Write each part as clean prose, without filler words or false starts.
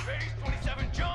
Phase 27, jump!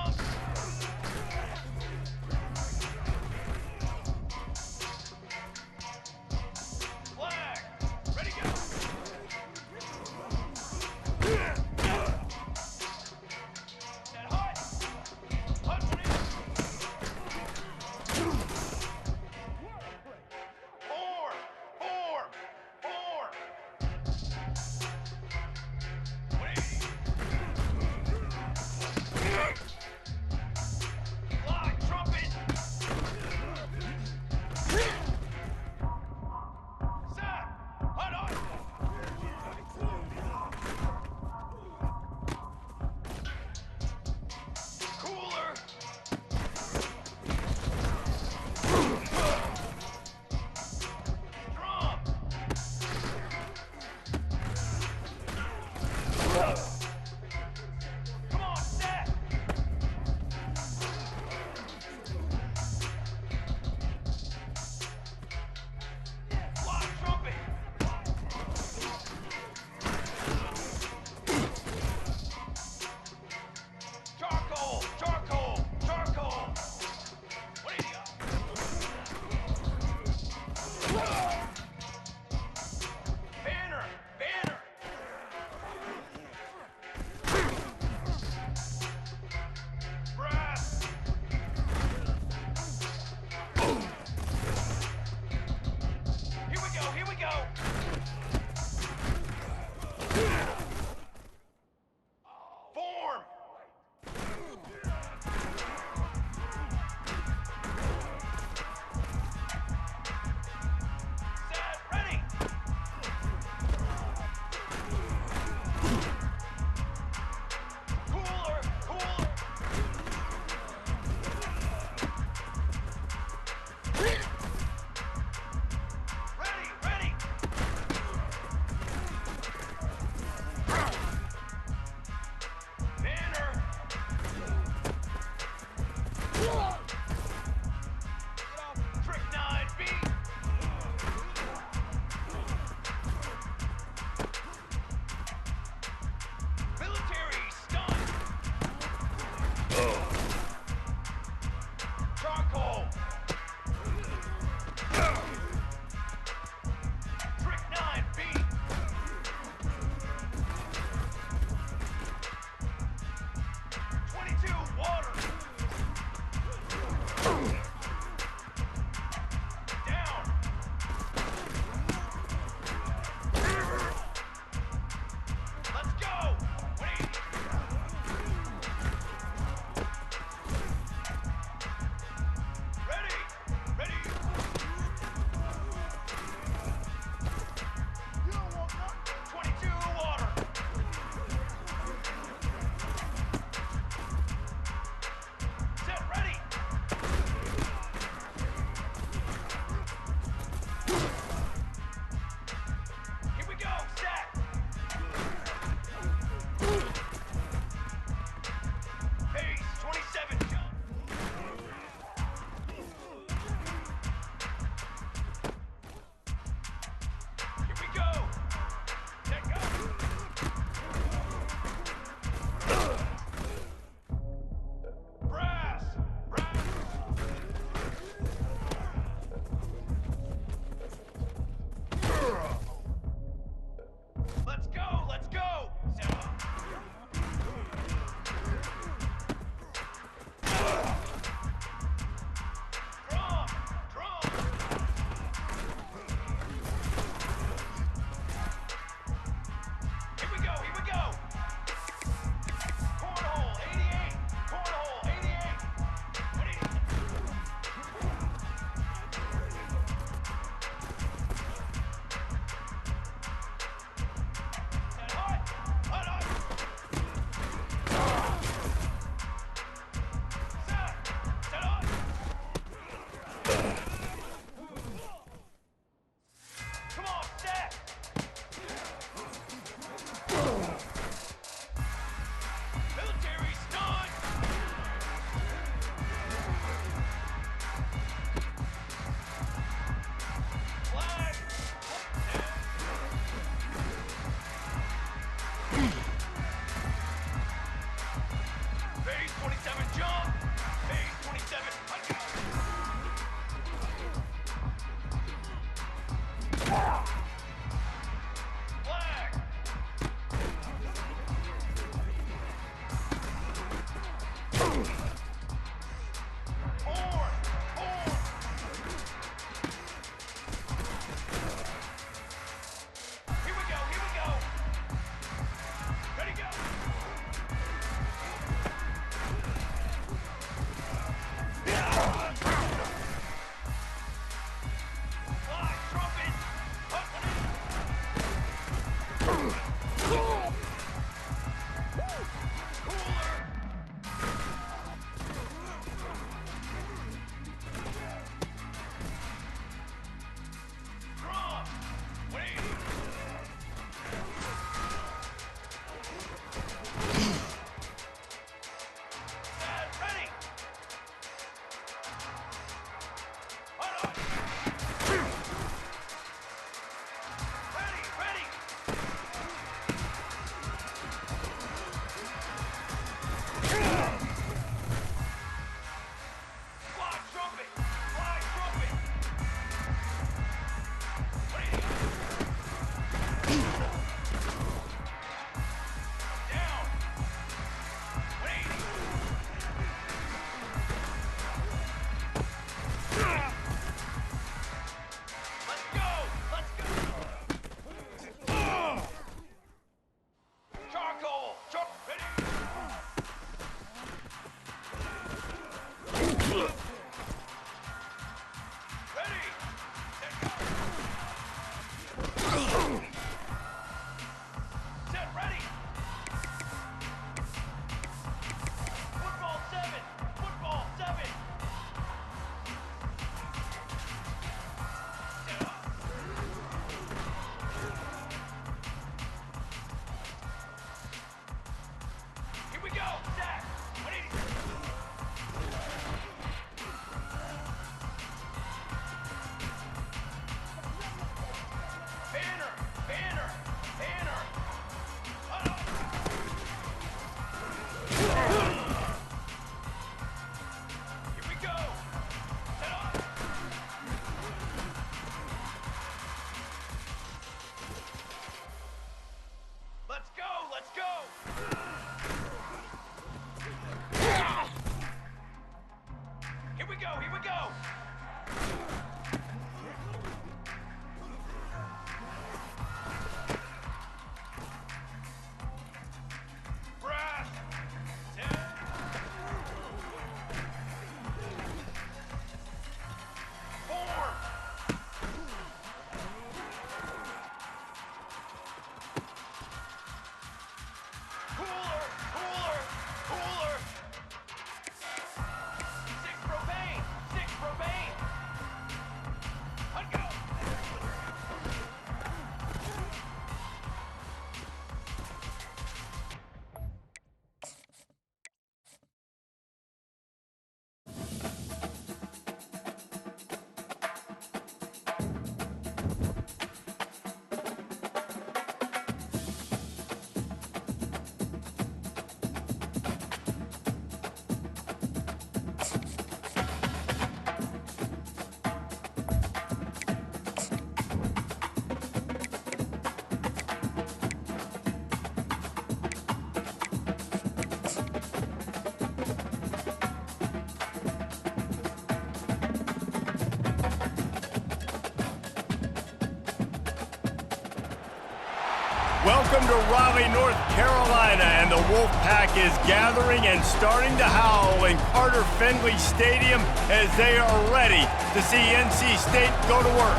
Welcome to Raleigh, North Carolina, and the Wolfpack is gathering and starting to howl in Carter Finley Stadium as they are ready to see NC State go to work.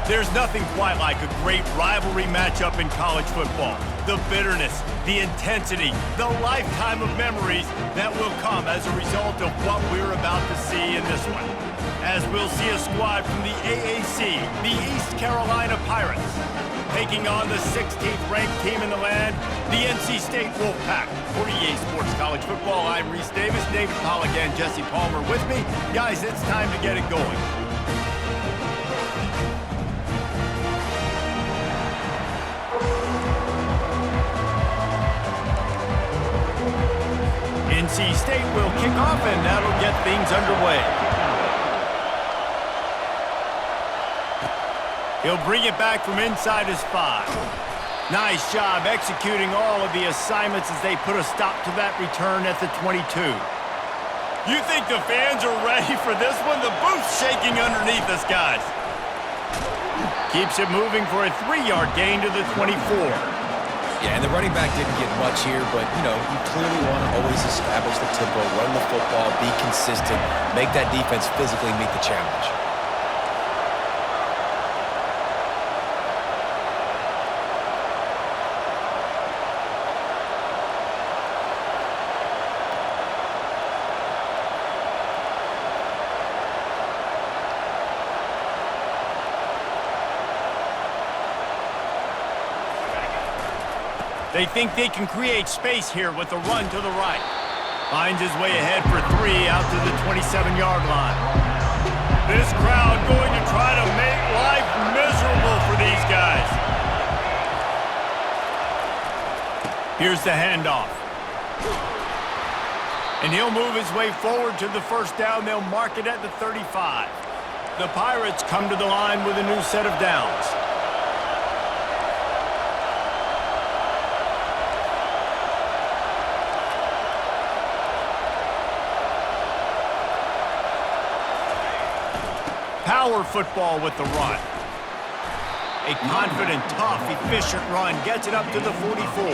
There's nothing quite like a great rivalry matchup in college football. The bitterness, the intensity, the lifetime of memories that will come as a result of what we're about to see in this one. As we'll see a squad from the AAC, the East Carolina Pirates, taking on the 16th ranked team in the land, the NC State Wolfpack. For EA Sports College Football, I'm Reese Davis, David Pollack and Jesse Palmer with me. Guys, it's time to get it going. NC State will kick off, and that'll get things underway. He'll bring it back from inside his 5. Nice job executing all of the assignments as they put a stop to that return at the 22. You think the fans are ready for this one? The booth's shaking underneath us, guys. Keeps it moving for a 3-yard gain to the 24. Yeah, and the running back didn't get much here, but, you clearly want to always establish the tempo, run the football, be consistent, make that defense physically meet the challenge. They think they can create space here with a run to the right. Finds his way ahead for 3 out to the 27-yard line. This crowd going to try to make life miserable for these guys. Here's the handoff. And he'll move his way forward to the first down. They'll mark it at the 35. The Pirates come to the line with a new set of downs. Power football with the run. A confident, tough, efficient run gets it up to the 44.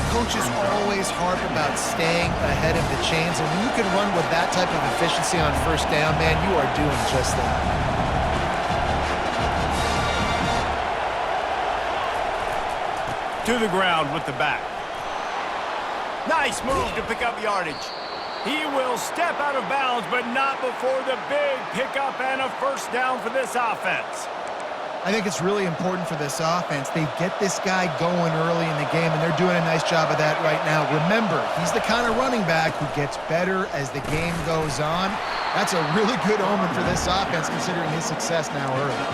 Coaches always harp about staying ahead of the chains, and when you can run with that type of efficiency on first down, man, you are doing just that. To the ground with the back. Nice move to pick up yardage. He will step out of bounds, but not before the big pickup and a first down for this offense. I think it's really important for this offense. They get this guy going early in the game, and they're doing a nice job of that right now. Remember, he's the kind of running back who gets better as the game goes on. That's a really good omen for this offense, considering his success now early.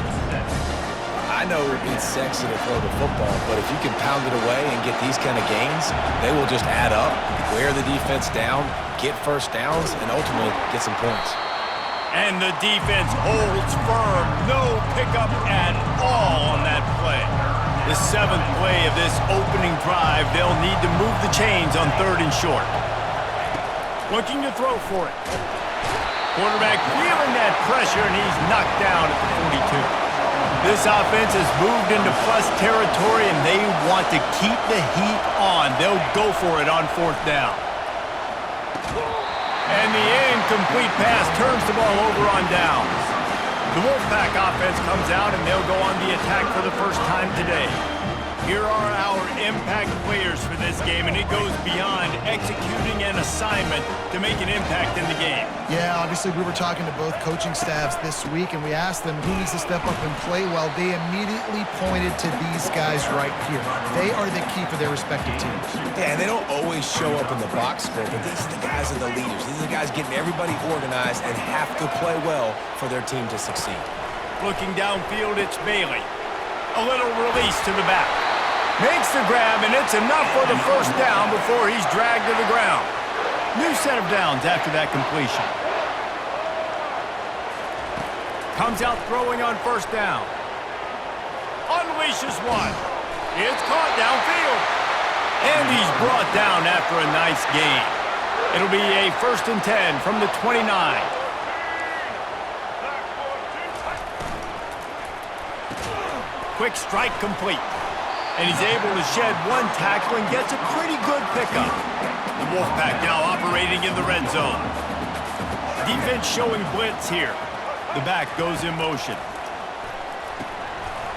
I know it's sexy to throw the football, but if you can pound it away and get these kind of gains, they will just add up, wear the defense down, get first downs, and ultimately get some points. And the defense holds firm. No pickup at all on that play. The 7th play of this opening drive, they'll need to move the chains on 3rd and short. Looking to throw for it. Quarterback feeling that pressure, and he's knocked down at the 42. This offense has moved into plus territory, and they want to keep the heat on. They'll go for it on 4th down. And the incomplete pass turns the ball over on downs. The Wolfpack offense comes out, and they'll go on the attack for the first time today. Here are our impact players for this game, and it goes beyond executing an assignment to make an impact in the game. Yeah, obviously we were talking to both coaching staffs this week, and we asked them who needs to step up and play well. They immediately pointed to these guys right here. They are the key for their respective teams. Yeah, and they don't always show up in the box score, but these are the guys are the leaders. These are the guys getting everybody organized and have to play well for their team to succeed. Looking downfield, it's Bailey. A little release to the back. Makes the grab, and it's enough for the first down before he's dragged to the ground. New set of downs after that completion. Comes out throwing on first down. Unleashes one. It's caught downfield. And he's brought down after a nice gain. It'll be a 1st and 10 from the 29. Quick strike complete. And he's able to shed one tackle and gets a pretty good pickup. The Wolfpack now operating in the red zone. Defense showing blitz here. The back goes in motion.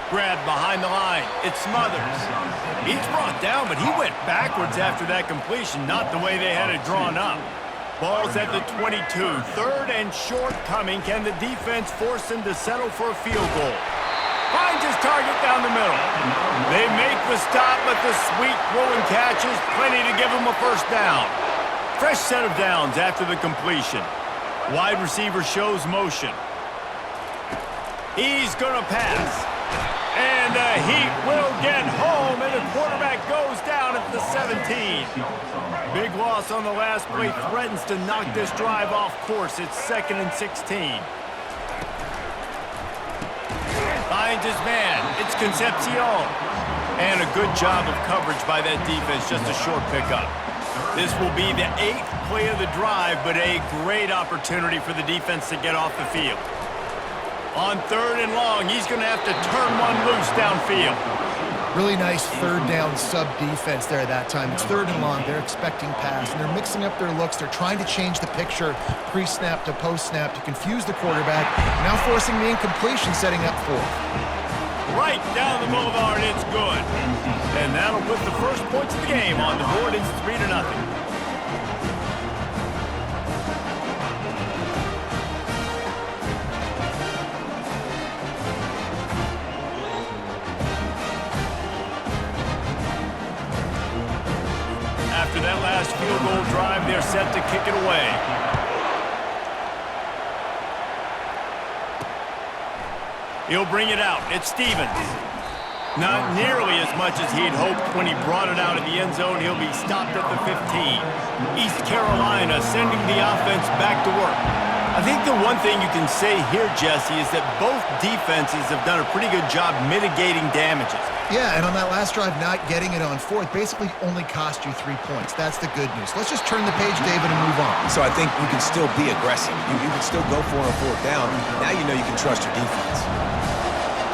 Grabbed behind the line. It's Smothers. He's brought down, but he went backwards after that completion, not the way they had it drawn up. Ball's at the 22. Third and short coming. Can the defense force him to settle for a field goal? Finds his target down the middle. They make the stop, but the sweet throw and catch is plenty to give him a first down. Fresh set of downs after the completion. Wide receiver shows motion. He's going to pass. And the Heat will get home, and the quarterback goes down at the 17. Big loss on the last play threatens to knock this drive off course. It's 2nd and 16. Finds his man. It's Concepcion. And a good job of coverage by that defense. Just a short pickup. This will be the 8th play of the drive, but a great opportunity for the defense to get off the field. On 3rd and long, he's going to have to turn one loose downfield. Really nice third down sub-defense there that time. It's 3rd and long. They're expecting pass, and they're mixing up their looks. They're trying to change the picture pre-snap to post-snap to confuse the quarterback, now forcing the incompletion, setting up 4th. Right down the boulevard, it's good. And that'll put the first points of the game on the board. It's 3-0. After that last field goal drive, they're set to kick it away. He'll bring it out. It's Stevens. Not nearly as much as he'd hoped when he brought it out of the end zone. He'll be stopped at the 15. East Carolina sending the offense back to work. I think the one thing you can say here, Jesse, is that both defenses have done a pretty good job mitigating damages. Yeah, and on that last drive, not getting it on 4th basically only cost you 3 points. That's the good news. Let's just turn the page, David, and move on. So I think you can still be aggressive. You can still go for it on 4th down. Now you know you can trust your defense.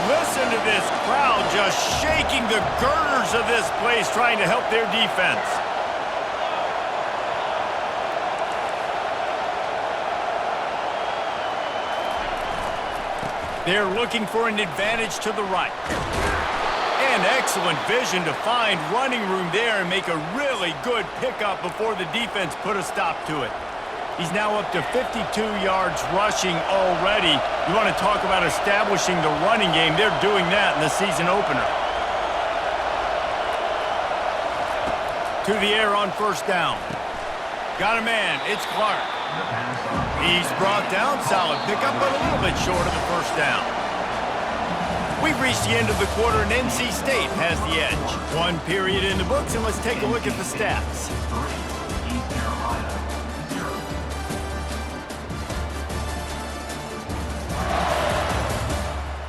Listen to this crowd just shaking the girders of this place, trying to help their defense. They're looking for an advantage to the right. And excellent vision to find running room there and make a really good pickup before the defense put a stop to it. He's now up to 52 yards rushing already. You want to talk about establishing the running game. They're doing that in the season opener. To the air on 1st down. Got a man. It's Clark. He's brought down. Solid pickup, but a little bit short of the 1st down. We've reached the end of the quarter, and NC State has the edge. 1 period in the books, and let's take a look at the stats.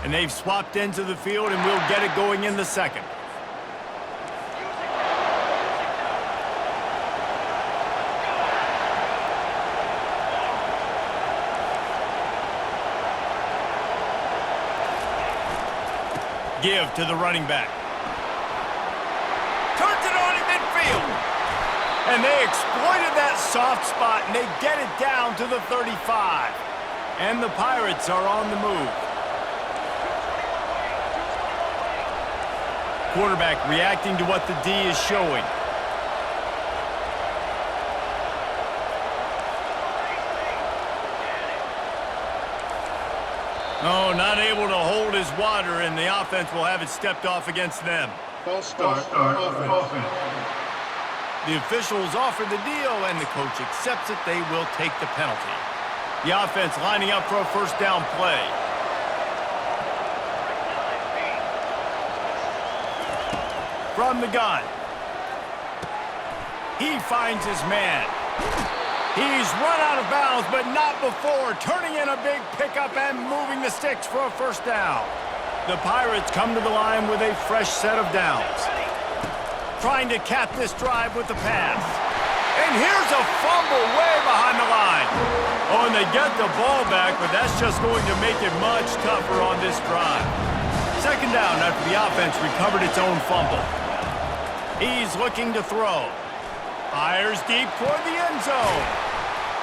And they've swapped into the field, and we'll get it going in the 2nd. Give to the running back. Turns it on in midfield. And they exploited that soft spot, and they get it down to the 35. And the Pirates are on the move. Quarterback reacting to what the D is showing. Oh, not able to hold his water, and the offense will have it stepped off against them. False start offense. The officials offer the deal, and the coach accepts it. They will take the penalty. The offense lining up for a 1st down play. From the gun. He finds his man. He's run out of bounds, but not before. Turning in a big pickup and moving the sticks for a 1st down. The Pirates come to the line with a fresh set of downs. Trying to cap this drive with the pass. And here's a fumble way behind the line. Oh, and they get the ball back, but that's just going to make it much tougher on this drive. second down after the offense recovered its own fumble. He's looking to throw. Fires deep toward the end zone.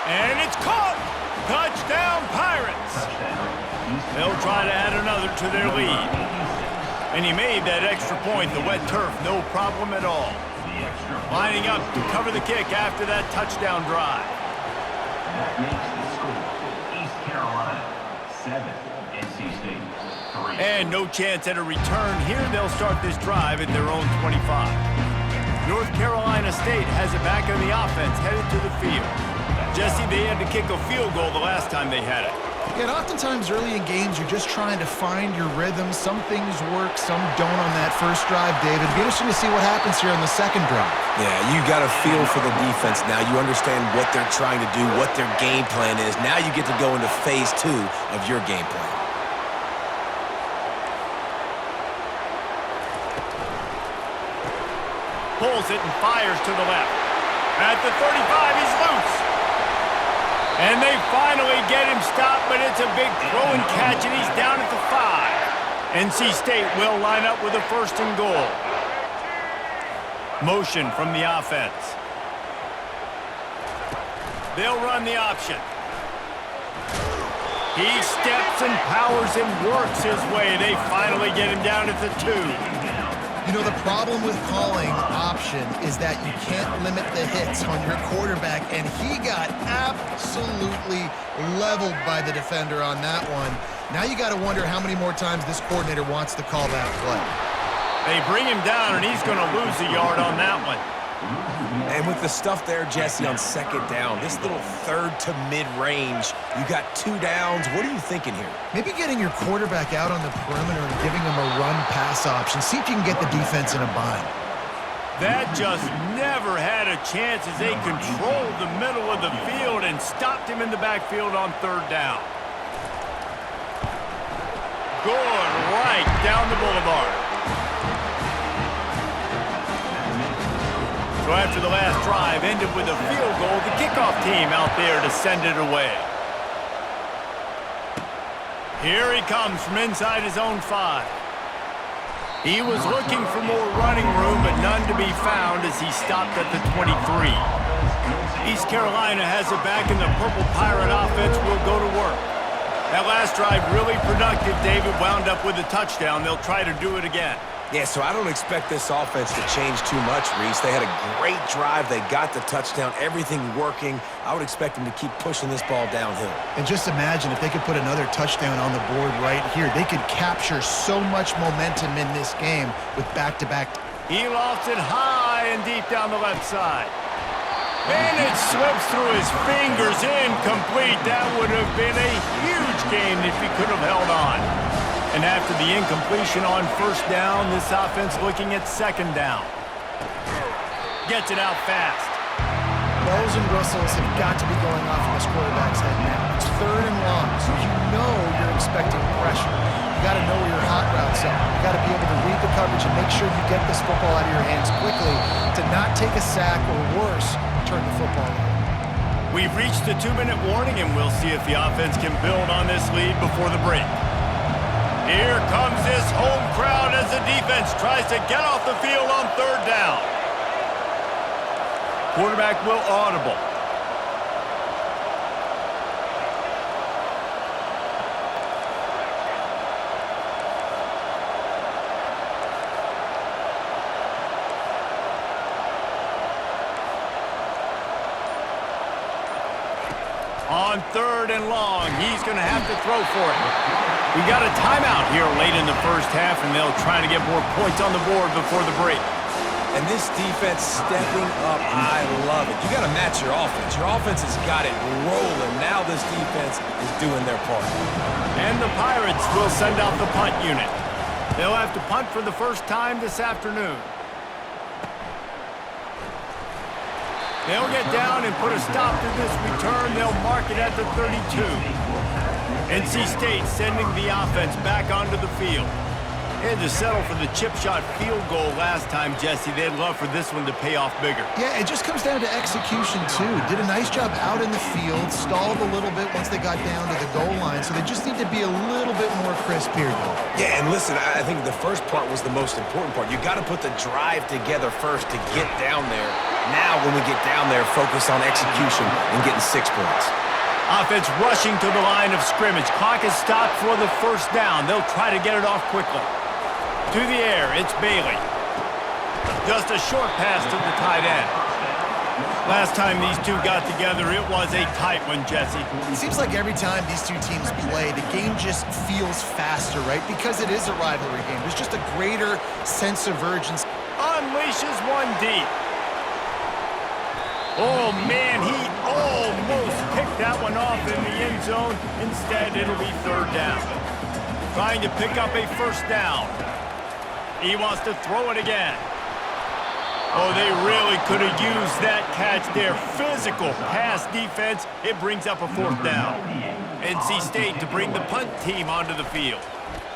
And it's caught! Touchdown, Pirates! They'll try to add another to their lead. And he made that extra point, the wet turf, no problem at all. Lining up to cover the kick after that touchdown drive. That makes the score East Carolina 7, NC State 3. And no chance at a return here. They'll start this drive at their own 25. North Carolina State has it back on the offense, headed to the field. Jesse, they had to kick a field goal the last time they had it. Yeah, and oftentimes early in games, you're just trying to find your rhythm. Some things work, some don't on that first drive, David. It'll be interesting to see what happens here on the second drive. Yeah, you got a feel for the defense now. You understand what they're trying to do, what their game plan is. Now you get to go into phase 2 of your game plan. Pulls it and fires to the left. At the 35, he's loose. And they finally get him stopped, but it's a big throw and catch, and he's down at the 5. NC State will line up with a first and goal. Motion from the offense. They'll run the option. He steps and powers and works his way. They finally get him down at the 2. You know, the problem with calling option is that you can't limit the hits on your quarterback, and he got absolutely leveled by the defender on that one. Now you got to wonder how many more times this coordinator wants to call that play. They bring him down, and he's going to lose a yard on that one. And with the stuff there, Jesse, on second down, this little third to mid-range, you got 2 downs. What are you thinking here? Maybe getting your quarterback out on the perimeter and giving him a run-pass option. See if you can get the defense in a bind. That just never had a chance as they controlled the middle of the field and stopped him in the backfield on third down. Going right down the boulevard. So after the last drive ended with a field goal, the kickoff team out there to send it away. Here he comes from inside his own 5. He was looking for more running room, but none to be found as he stopped at the 23. East Carolina has it back, and the Purple Pirate offense will go to work. That last drive really productive. David wound up with a touchdown. They'll try to do it again. Yeah, so I don't expect this offense to change too much, Reese. They had a great drive. They got the touchdown, everything working. I would expect them to keep pushing this ball downhill. And just imagine if they could put another touchdown on the board right here. They could capture so much momentum in this game with back-to-back. He lofts it high and deep down the left side. And it slips through his fingers, incomplete. That would have been a huge game if he could have held on. And after the incompletion on first down, this offense looking at second down. Gets it out fast. Bells and whistles have got to be going off in this quarterback's head now. It's third and long, so you know you're expecting pressure. You got to know where your hot routes are. You got to be able to read the coverage and make sure you get this football out of your hands quickly to not take a sack or worse, turn the football over. We've reached the 2-minute warning, and we'll see if the offense can build on this lead before the break. Here comes this home crowd as the defense tries to get off the field on third down. Quarterback will audible. On third and long, he's going to have to throw for it. We got a timeout here late in the first half, and they'll try to get more points on the board before the break. And this defense stepping up, I love it. You got to match your offense. Your offense has got it rolling. Now this defense is doing their part. And the Pirates will send out the punt unit. They'll have to punt for the first time this afternoon. They'll get down and put a stop to this return. They'll mark it at the 32. NC State sending the offense back onto the field. Had to settle for the chip shot field goal last time, Jesse. They'd love for this one to pay off bigger. Yeah, it just comes down to execution, too. Did a nice job out in the field, stalled a little bit once they got down to the goal line, so they just need to be a little bit more crisp here, though. Yeah, and listen, I think the first part was the most important part. You got to put the drive together first to get down there. Now, when we get down there, focus on execution and getting 6 points. Offense rushing to the line of scrimmage. Clock is stopped for the first down. They'll try to get it off quickly. To the air, it's Bailey. Just a short pass to the tight end. Last time these two got together, it was a tight one, Jesse. It seems like every time these two teams play, the game just feels faster, right? Because it is a rivalry game. There's just a greater sense of urgency. Unleashes one deep. Oh, man, he almost picked that one off in the end zone. Instead, it'll be third down. Trying to pick up a first down. He wants to throw it again. Oh, they really could have used that catch there. Physical pass defense. It brings up a fourth down. NC State to bring the punt team onto the field.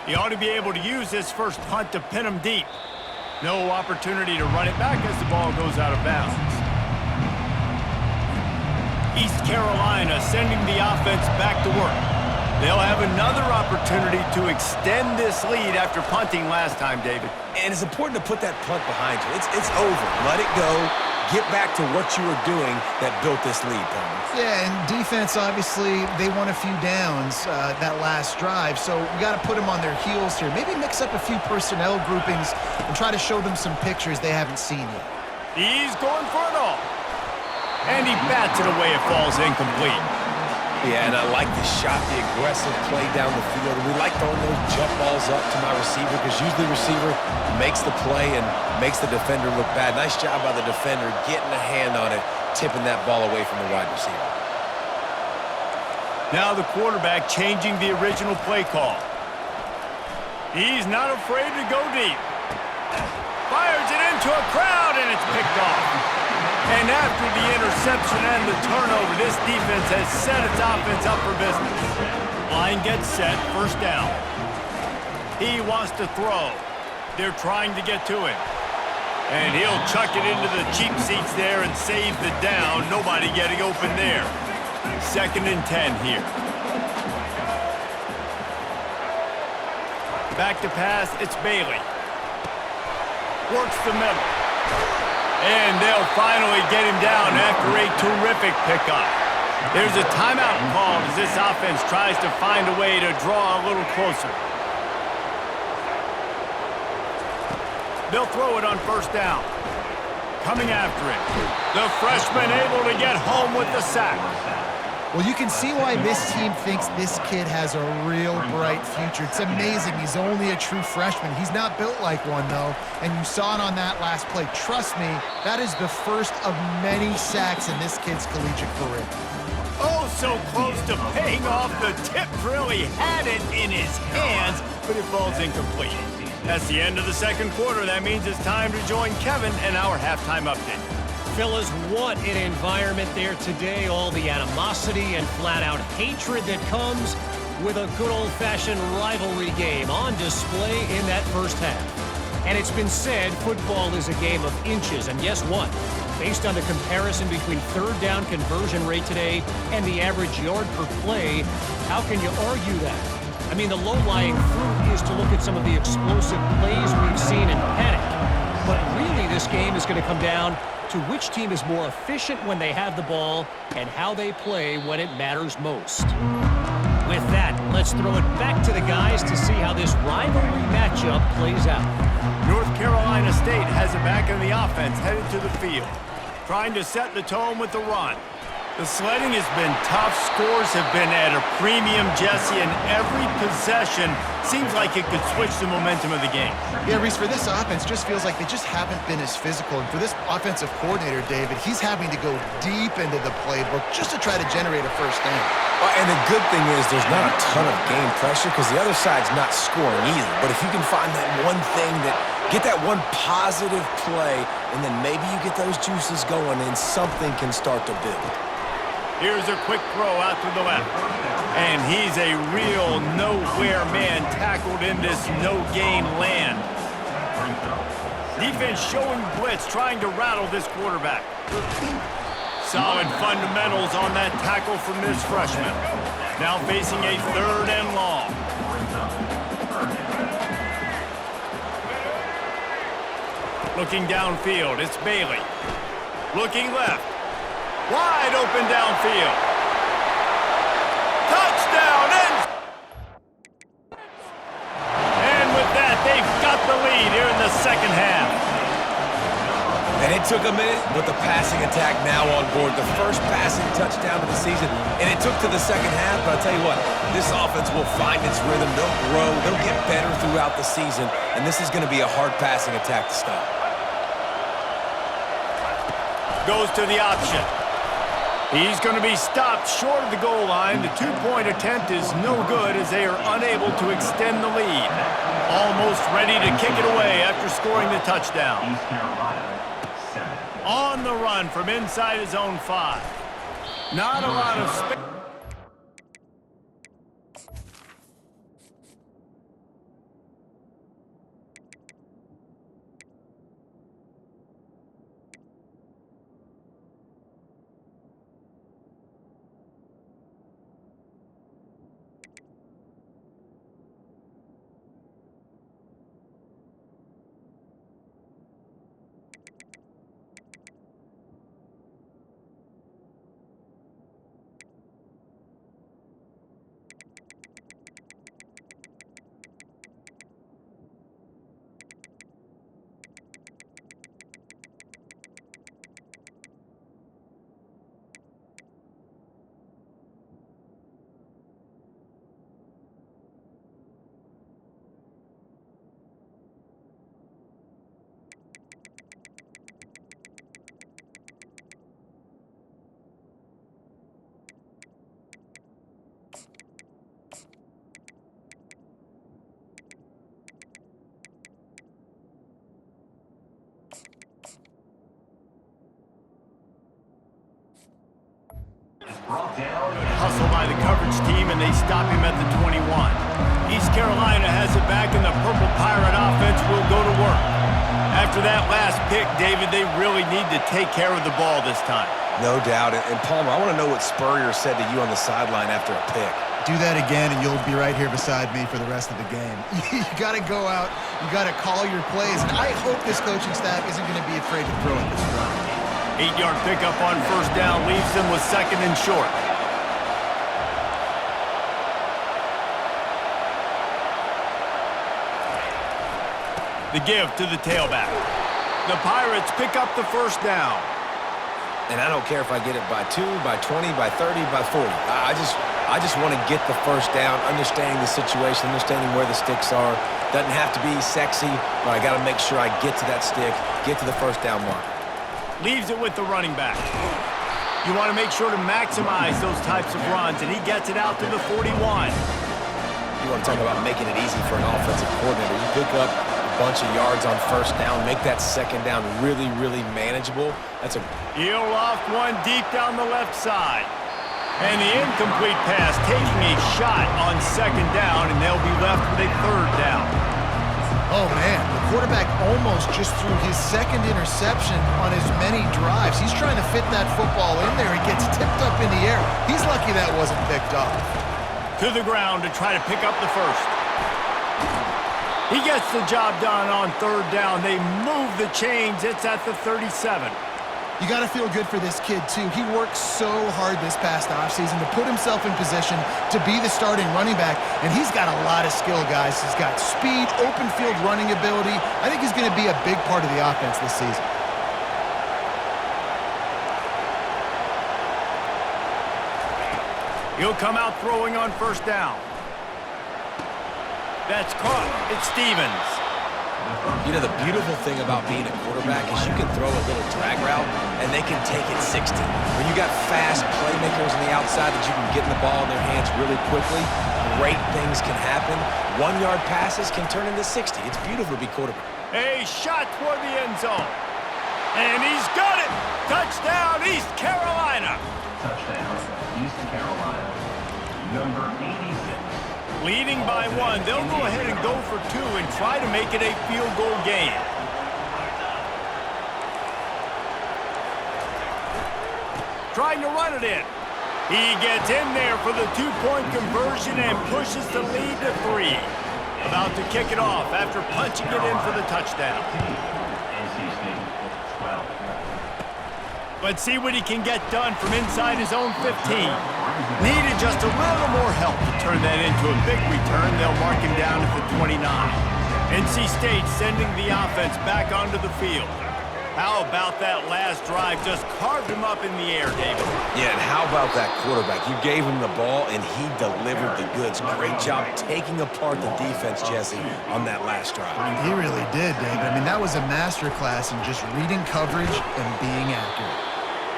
He ought to be able to use this first punt to pin him deep. No opportunity to run it back as the ball goes out of bounds. East Carolina sending the offense back to work. They'll have another opportunity to extend this lead after punting last time, David. And it's important to put that punt behind you. It's over. Let it go. Get back to what you were doing that built this lead, Palmer. Yeah, and defense, obviously, they won a few downs that last drive, so we got to put them on their heels here. Maybe mix up a few personnel groupings and try to show them some pictures they haven't seen yet. He's going for it all. And he bats it away. It falls incomplete. Yeah, and I like the shot, the aggressive play down the field. We like throwing those jump balls up to my receiver because usually the receiver makes the play and makes the defender look bad. Nice job by the defender getting a hand on it, tipping that ball away from the wide receiver. Now the quarterback changing the original play call. He's not afraid to go deep. Fires it into a crowd, and it's picked off. And after the interception and the turnover, this defense has set its offense up for business. Line gets set, first down. He wants to throw. They're trying to get to him. And he'll chuck it into the cheap seats there and save the down. Nobody getting open there. 2nd and 10 here. Back to pass, it's Bailey. Works the middle. And they'll finally get him down after a terrific pickup. There's a timeout called as this offense tries to find a way to draw a little closer. They'll throw it on first down. Coming after it. The freshman able to get home with the sack. Well, you can see why this team thinks this kid has a real bright future. It's amazing. He's only a true freshman. He's not built like one, though, and you saw it on that last play. Trust me, that is the first of many sacks in this kid's collegiate career. Oh, so close to paying off. The tip really had it in his hands, but it falls incomplete. That's the end of the second quarter. That means it's time to join Kevin and our halftime update. Fellas, what an environment there today. All the animosity and flat-out hatred that comes with a good old-fashioned rivalry game on display in that first half. And it's been said football is a game of inches. And guess what? Based on the comparison between third down conversion rate today and the average yard per play, how can you argue that? I mean, the low-lying fruit is to look at some of the explosive plays we've seen in panic. But really, this game is going to come down to which team is more efficient when they have the ball and how they play when it matters most. With that, let's throw it back to the guys to see how this rivalry matchup plays out. North Carolina State has it back in the offense, headed to the field, trying to set the tone with the run. The sledding has been tough. Scores have been at a premium, Jesse, and every possession seems like it could switch the momentum of the game. Yeah, Reese, for this offense, just feels like they just haven't been as physical. And for this offensive coordinator, David, he's having to go deep into the playbook just to try to generate a first down. And the good thing is there's not a ton of game pressure because the other side's not scoring either. But if you can find that one thing get that one positive play, and then maybe you get those juices going and something can start to build. Here's a quick throw out to the left. And he's a real nowhere man tackled in this no-gain land. Defense showing blitz, trying to rattle this quarterback. Solid fundamentals on that tackle from this freshman. Now facing a 3rd and long. Looking downfield, it's Bailey. Looking left. Wide open downfield. Touchdown! And with that, they've got the lead here in the second half. And it took a minute, but the passing attack now on board. The first passing touchdown of the season, and it took to the second half, but I'll tell you what, this offense will find its rhythm. They'll grow. They'll get better throughout the season, and this is going to be a hard passing attack to stop. Goes to the option. He's going to be stopped short of the goal line. The 2-point attempt is no good as they are unable to extend the lead. Almost ready to kick it away after scoring the touchdown. East Carolina, 7. On the run from inside his own 5. Not a lot of space. Hustle by the coverage team, and they stop him at the 21. East Carolina has it back, and the Purple Pirate offense will go to work. After that last pick, David, they really need to take care of the ball this time. No doubt. And Palmer, I want to know what Spurrier said to you on the sideline after a pick. Do that again, and you'll be right here beside me for the rest of the game. You got to go out. You got to call your plays, and I hope this coaching staff isn't going to be afraid to throw it this round. 8-yard pickup on first down leaves them with 2nd and short. The give to the tailback. The Pirates pick up the first down. And I don't care if I get it by 2, by 20, by 30, by 40. I just want to get the first down, understanding the situation, understanding where the sticks are. Doesn't have to be sexy, but I got to make sure I get to that stick, get to the first down mark. Leaves it with the running back. You want to make sure to maximize those types of runs, and he gets it out to the 41. You want to talk about making it easy for an offensive coordinator. You pick up a bunch of yards on first down, make that second down really, really manageable. That's a... He'll loft one deep down the left side. And the incomplete pass taking a shot on 2nd down, and they'll be left with a 3rd down. Oh, man, the quarterback almost just threw his 2nd interception on as many drives. He's trying to fit that football in there. He gets tipped up in the air. He's lucky that wasn't picked off. To the ground to try to pick up the first. He gets the job done on 3rd down. They move the chains. It's at the 37. You got to feel good for this kid, too. He worked so hard this past offseason to put himself in position to be the starting running back, and he's got a lot of skill, guys. He's got speed, open field running ability. I think he's going to be a big part of the offense this season. He'll come out throwing on first down. That's caught. It's Stevens. You know, the beautiful thing about being a quarterback is you can throw a little drag route, and they can take it 60. When you got fast playmakers on the outside that you can get the ball in their hands really quickly, great things can happen. 1-yard passes can turn into 60. It's beautiful to be quarterback. A shot toward the end zone. And he's got it. Touchdown, East Carolina. Touchdown, East Carolina. Number 86. Leading by 1, they'll go ahead and go for 2 and try to make it a field goal game. trying to run it in. He gets in there for the two-point conversion and pushes the lead to 3. About to kick it off after punching it in for the touchdown. NC State 12. Let's see what he can get done from inside his own 15. Needed just a little more help to turn that into a big return. They'll mark him down at the 29. NC State sending the offense back onto the field. How about that last drive? Just carved him up in the air, David. Yeah, and how about that quarterback? You gave him the ball, and he delivered the goods. Great job taking apart the defense, Jesse, on that last drive. He really did, David. I mean, that was a masterclass in just reading coverage and being accurate.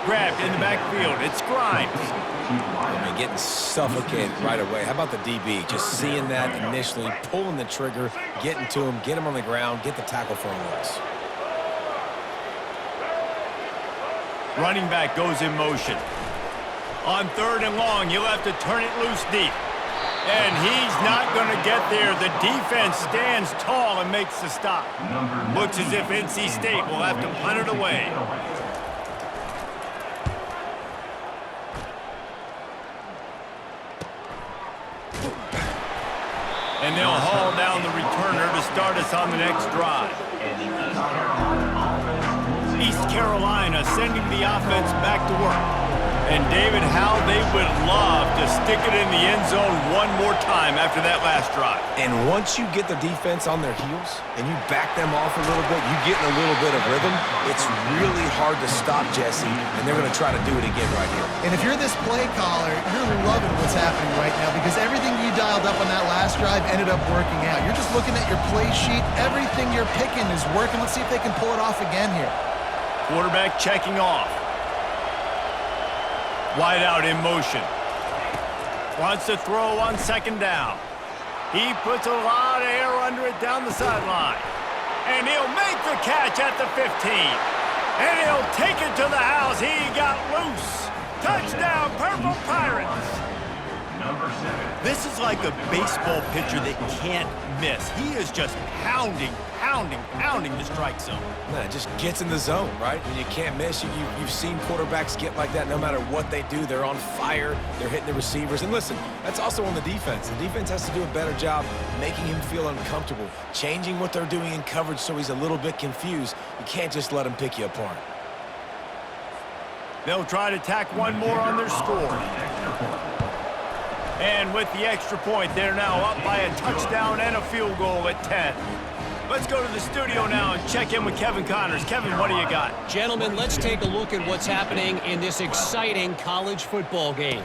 Grabbed in the backfield. It's Grimes. I mean, getting suffocated right away. How about the DB? Just seeing that initially, pulling the trigger, getting to him, get him on the ground, get the tackle for a loss. Running back goes in motion. On 3rd and long, he'll have to turn it loose deep. And he's not going to get there. The defense stands tall and makes the stop. Looks as if NC State will have to punt it away. And they'll haul down the returner to start us on the next drive. East Carolina sending the offense back to work. And David, how they would love to stick it in the end zone one more time after that last drive. And once you get the defense on their heels and you back them off a little bit, you get in a little bit of rhythm, it's really hard to stop, Jesse, and they're going to try to do it again right here. And if you're this play caller, you're loving what's happening right now because everything you dialed up on that last drive ended up working out. You're just looking at your play sheet. Everything you're picking is working. Let's see if they can pull it off again here. Quarterback checking off. Wide out in motion. Wants to throw on 2nd down. He puts a lot of air under it down the sideline. And he'll make the catch at the 15. And he'll take it to the house. He got loose. Touchdown, Purple Pirates. Number 7. This is like a baseball pitcher that can't miss. He is just pounding the strike zone. Man, it just gets in the zone, right? When you can't miss, you've seen quarterbacks get like that no matter what they do. They're on fire. They're hitting the receivers. And listen, that's also on the defense. The defense has to do a better job making him feel uncomfortable, changing what they're doing in coverage so he's a little bit confused. You can't just let him pick you apart. They'll try to tack one more on their score. And with the extra point, they're now up by a touchdown and a field goal at 10. Let's go to the studio now and check in with Kevin Connors. Kevin, what do you got? Gentlemen, let's take a look at what's happening in this exciting college football game.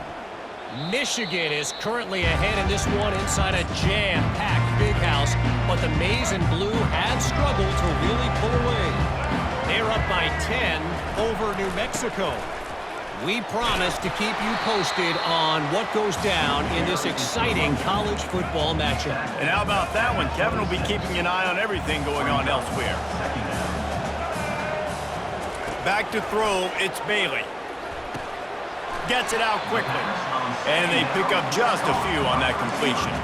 Michigan is currently ahead in this one inside a jam-packed Big House, but the Maize and Blue have struggled to really pull away. They're up by 10 over New Mexico. We promise to keep you posted on what goes down in this exciting college football matchup. And how about that one? Kevin will be keeping an eye on everything going on elsewhere. Back to throw, it's Bailey. Gets it out quickly. And they pick up just a few on that completion.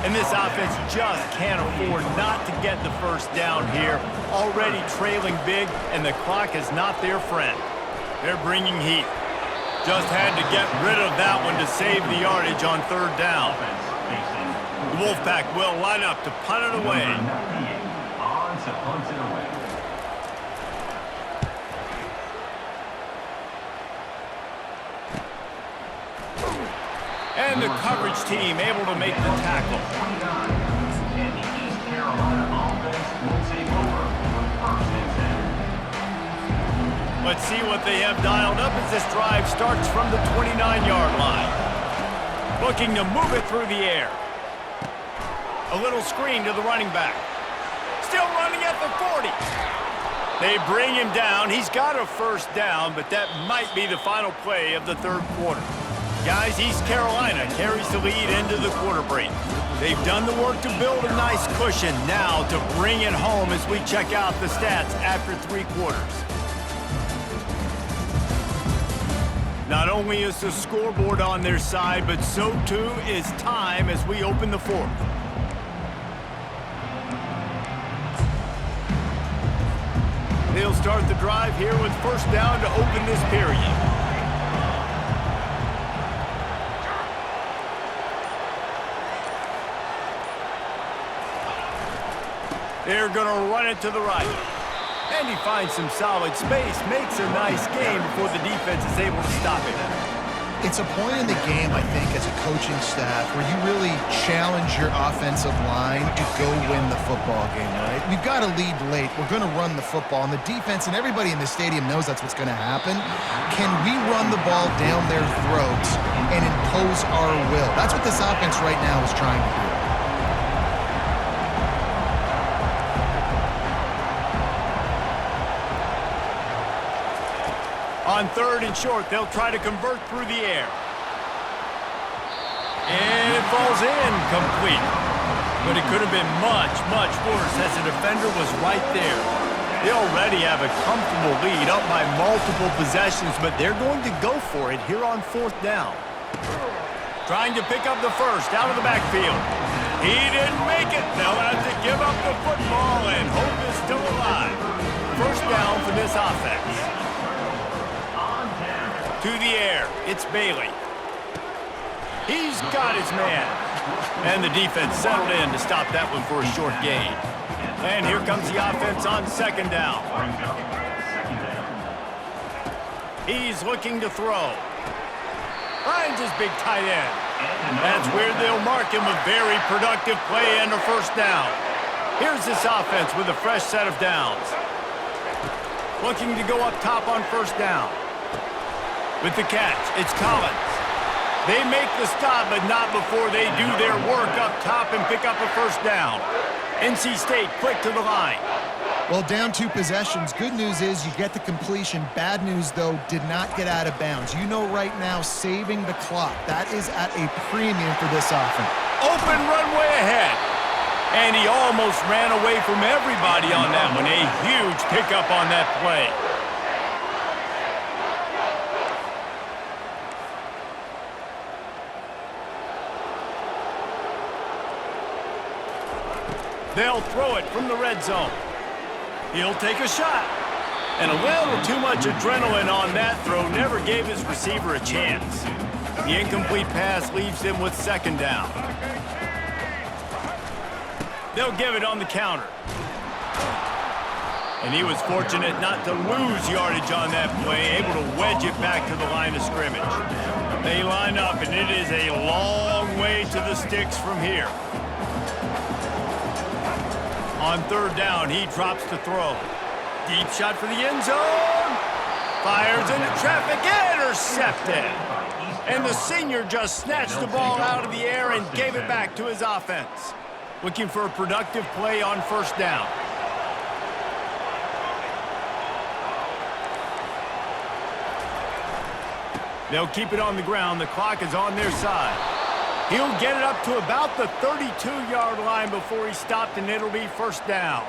And this offense just can't afford not to get the first down here. Already trailing big, and the clock is not their friend. They're bringing heat. Just had to get rid of that one to save the yardage on 3rd down. The Wolfpack will line up to punt it away. On to punt it away. And the coverage team able to make the tackle. And the East Carolina offense will take over on 1st and 10. Let's see what they have dialed up as this drive starts from the 29-yard line. Looking to move it through the air. A little screen to the running back. Still running at the 40. They bring him down. He's got a first down, but that might be the final play of the 3rd quarter. Guys, East Carolina carries the lead into the quarter break. They've done the work to build a nice cushion. Now to bring it home as we check out the stats after 3 quarters. Not only is the scoreboard on their side, but so too is time as we open the 4th. They'll start the drive here with first down to open this period. They're going to run it to the right. And he finds some solid space, makes a nice game before the defense is able to stop it. It's a point in the game, I think, as a coaching staff where you really challenge your offensive line to go win the football game, right? We've got to lead late. We're going to run the football. And the defense and everybody in the stadium knows that's what's going to happen. Can we run the ball down their throats and impose our will? That's what this offense right now is trying to do. On 3rd and short, they'll try to convert through the air. And it falls in complete. But it could have been much, much worse as the defender was right there. They already have a comfortable lead up by multiple possessions, but they're going to go for it here on 4th down. Trying to pick up the first out of the backfield. He didn't make it. They'll have to give up the football, and hope is still alive. First down for this offense. To the air, it's Bailey. He's got his man. And the defense settled in to stop that one for a short gain. And here comes the offense on 2nd down. He's looking to throw. Finds his big tight end. That's where they'll mark him a very productive play and a first down. Here's this offense with a fresh set of downs. Looking to go up top on 1st down. With the catch, it's Collins. They make the stop, but not before they do their work up top and pick up a first down. NC State quick to the line. Well, down 2 possessions. Good news is you get the completion. Bad news, though, did not get out of bounds. You know right now, saving the clock. That is at a premium for this offense. Open runway ahead. And he almost ran away from everybody on that one. A huge pickup on that play. They'll throw it from the red zone. He'll take a shot. And a little too much adrenaline on that throw never gave his receiver a chance. The incomplete pass leaves him with 2nd down. They'll give it on the counter. And he was fortunate not to lose yardage on that play, able to wedge it back to the line of scrimmage. They line up, and it is a long way to the sticks from here. On 3rd down, he drops to throw. Deep shot for the end zone. Fires into traffic, intercepted. And the senior just snatched the ball out of the air and gave it back to his offense. Looking for a productive play on 1st down. They'll keep it on the ground. The clock is on their side. He'll get it up to about the 32-yard line before he stopped, and it'll be 1st down.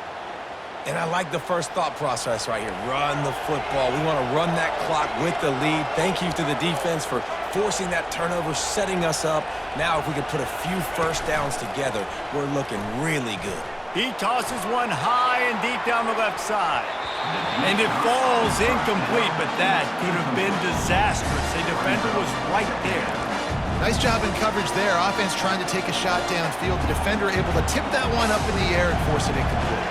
And I like the first thought process right here. Run the football. We want to run that clock with the lead. Thank you to the defense for forcing that turnover, setting us up. Now if we could put a few first downs together, we're looking really good. He tosses one high and deep down the left side. And it falls incomplete, but that could have been disastrous. A defender was right there. Nice job in coverage there. Offense trying to take a shot downfield. The defender able to tip that one up in the air and force it incomplete.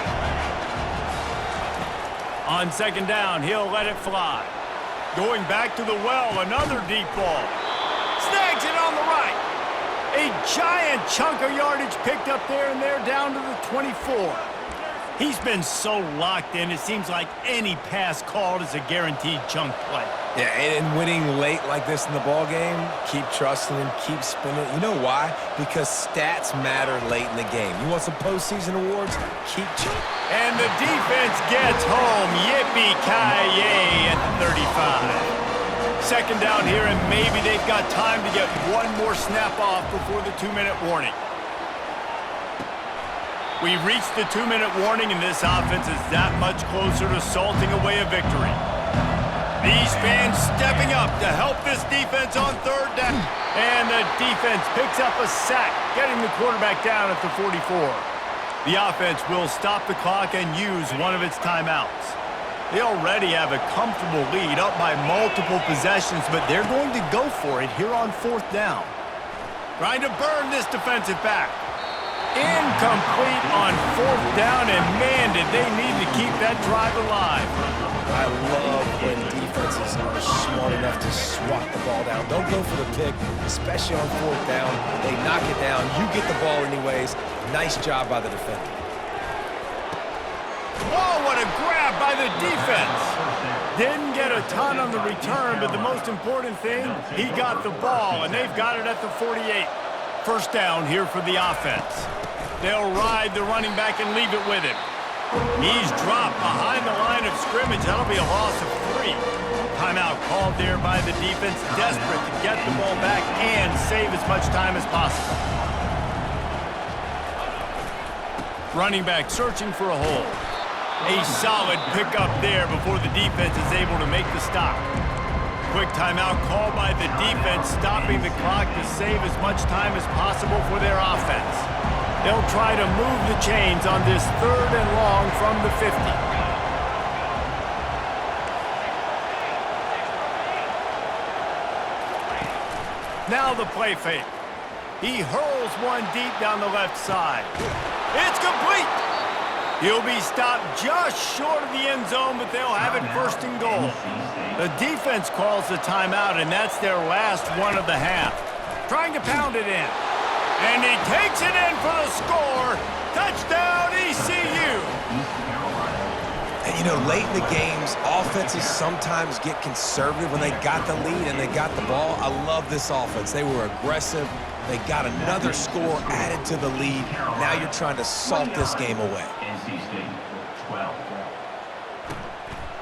On 2nd down, he'll let it fly. Going back to the well, another deep ball. Snags it on the right. A giant chunk of yardage picked up there, and they're down to the 24. He's been so locked in, it seems like any pass called is a guaranteed chunk play. Yeah, and winning late like this in the ball game, keep trusting him, keep spinning. You know why? Because stats matter late in the game. You want some postseason awards? Keep cheating. And the defense gets home. Yippee-ki-yay at the 35. 2nd down here, and maybe they've got time to get one more snap off before the 2-minute warning. We've reached the 2-minute warning, and this offense is that much closer to salting away a victory. These fans stepping up to help this defense on 3rd down. And the defense picks up a sack, getting the quarterback down at the 44. The offense will stop the clock and use one of its timeouts. They already have a comfortable lead up by multiple possessions, but they're going to go for it here on 4th down. Trying to burn this defensive back. Incomplete on 4th down, and man, did they need to keep that drive alive. I love when defenses are smart enough to swat the ball down. Don't go for the pick, especially on 4th down. They knock it down. You get the ball anyways. Nice job by the defender. Oh, what a grab by the defense. Didn't get a ton on the return, but the most important thing, he got the ball, and they've got it at the 48. First down here for the offense. They'll ride the running back and leave it with him. He's dropped behind the line of scrimmage. That'll be a loss of 3. Timeout called there by the defense, desperate to get the ball back and save as much time as possible. Running back searching for a hole. A solid pickup there before the defense is able to make the stop. Quick timeout called by the defense, stopping the clock to save as much time as possible for their offense. They'll try to move the chains on this 3rd and long from the 50. Now the play fake. He hurls one deep down the left side. It's complete. He'll be stopped just short of the end zone, but they'll have it 1st and goal. The defense calls the timeout, and that's their last one of the half. Trying to pound it in. And he takes it in for the score. Touchdown, ECU. And, you know, late in the games, offenses sometimes get conservative when they got the lead and they got the ball. I love this offense. They were aggressive. They got another score added to the lead. Now you're trying to salt this game away. NC State 12.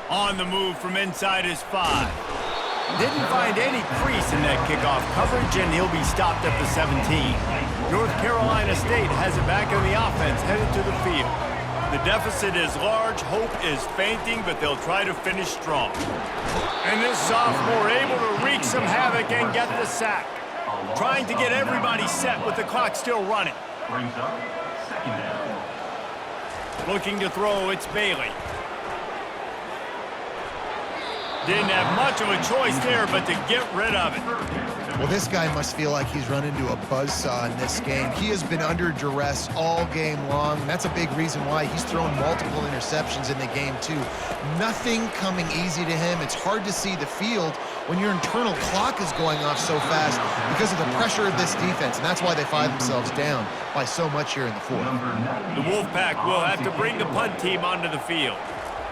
On the move from inside his 5. Didn't find any crease in that kickoff coverage, and he'll be stopped at the 17. North Carolina State has it back in the offense, headed to the field. The deficit is large, hope is fainting, but they'll try to finish strong. And this sophomore able to wreak some havoc and get the sack. Trying to get everybody set with the clock still running. Brings up 2nd down. Looking to throw, it's Bailey. Didn't have much of a choice there, but to get rid of it. Well, this guy must feel like he's run into a buzzsaw in this game. He has been under duress all game long, and that's a big reason why he's thrown multiple interceptions in the game, too. Nothing coming easy to him. It's hard to see the field when your internal clock is going off so fast because of the pressure of this defense, and that's why they find themselves down by so much here in the 4th. The Wolfpack will have to bring the punt team onto the field.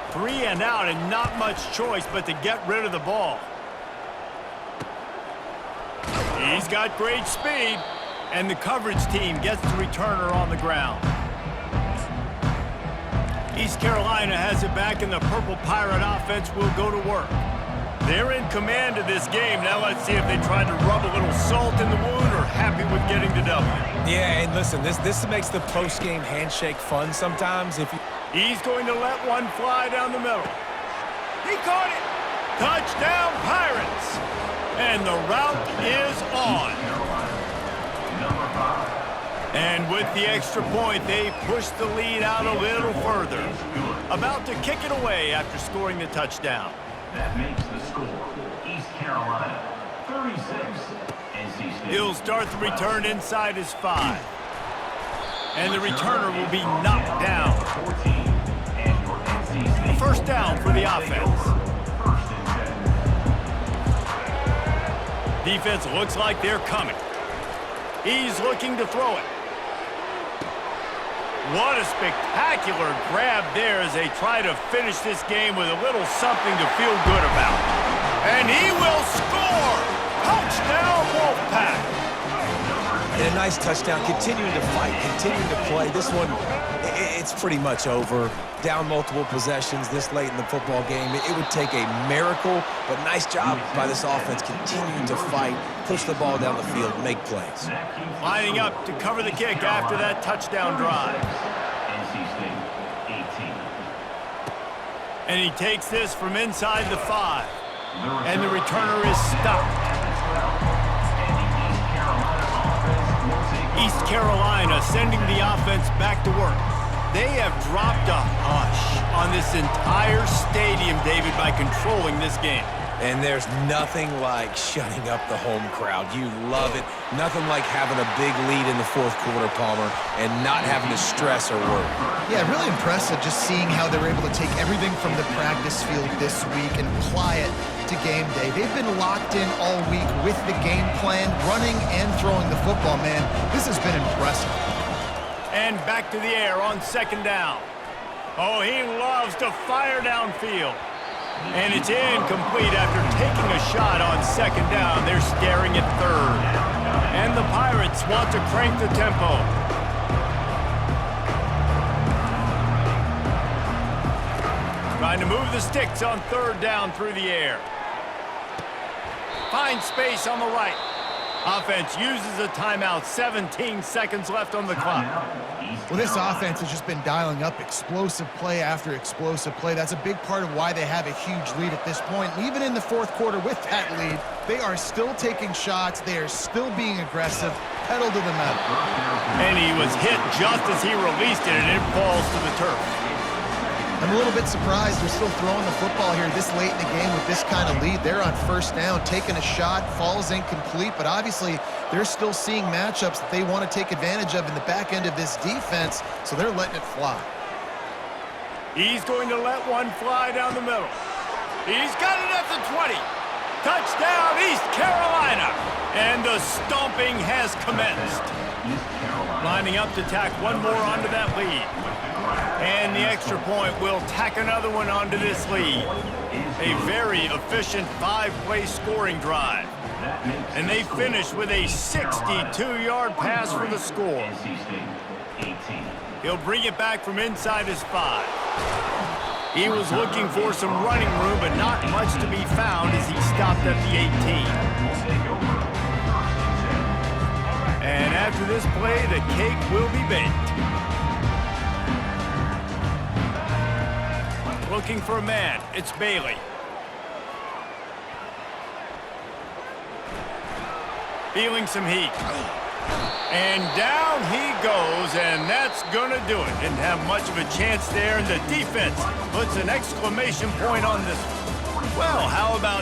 3 and out, and not much choice but to get rid of the ball. He's got great speed, and the coverage team gets the returner on the ground. East Carolina has it back, and the Purple Pirate offense will go to work. They're in command of this game. Now let's see if they try to rub a little salt in the wound or happy with getting the W. Yeah, and listen, this makes the post-game handshake fun sometimes. He's going to let one fly down the middle. He caught it. Touchdown, Pirates. And the route is on. And with the extra point, they push the lead out a little further. About to kick it away after scoring the touchdown. That makes the score East Carolina 36, NC State. He'll start the return inside his 5. And the returner will be knocked down. 14, and for NC State. First down for the offense. 1st and 10. Defense looks like they're coming. He's looking to throw it. What a spectacular grab there as they try to finish this game with a little something to feel good about. And he will score! Touchdown, Wolfpack! And a nice touchdown, continuing to fight, continuing to play. This one, it's pretty much over. Down multiple possessions this late in the football game. It would take a miracle, but nice job by this offense continuing to fight, push the ball down the field, make plays. Lining up to cover the kick after that touchdown drive. NC State 18. And he takes this from inside the 5. And the returner is stopped. East Carolina sending the offense back to work. They have dropped a hush on this entire stadium, David, by controlling this game. And there's nothing like shutting up the home crowd. You love it. Nothing like having a big lead in the fourth quarter, Palmer, and not having to stress or worry. Yeah, really impressive just seeing how they're able to take everything from the practice field this week and apply it to game day. They've been locked in all week with the game plan, running and throwing the football, man. This has been impressive. And back to the air on second down. Oh, he loves to fire downfield. And it's incomplete after taking a shot on second down. They're staring at third. And the Pirates want to crank the tempo. Trying to move the sticks on third down through the air. Finds space on the right. Offense uses a timeout. 17 seconds left on the clock. Well, this offense has just been dialing up explosive play after explosive play. That's a big part of why they have a huge lead at this point. And even in the fourth quarter with that lead, they are still taking shots. They are still being aggressive, pedal to the metal. And he was hit just as he released it, and it falls to the turf. I'm a little bit surprised they're still throwing the football here this late in the game with this kind of lead. They're on first down, taking a shot, falls incomplete, but obviously they're still seeing matchups that they want to take advantage of in the back end of this defense, so they're letting it fly. He's going to let one fly down the middle. He's got it at the 20. Touchdown, East Carolina. And the stomping has commenced. Lining up to tack one more onto that lead. And the extra point will tack another one onto this lead. A very efficient 5-play scoring drive. And they finish with a 62-yard pass for the score. He'll bring it back from inside his 5. He was looking for some running room, but not much to be found as he stopped at the 18. And after this play, the cake will be baked. Looking for a man. It's Bailey. Feeling some heat. And down he goes, and that's going to do it. Didn't have much of a chance there, and the defense puts an exclamation point on this one. Well, how about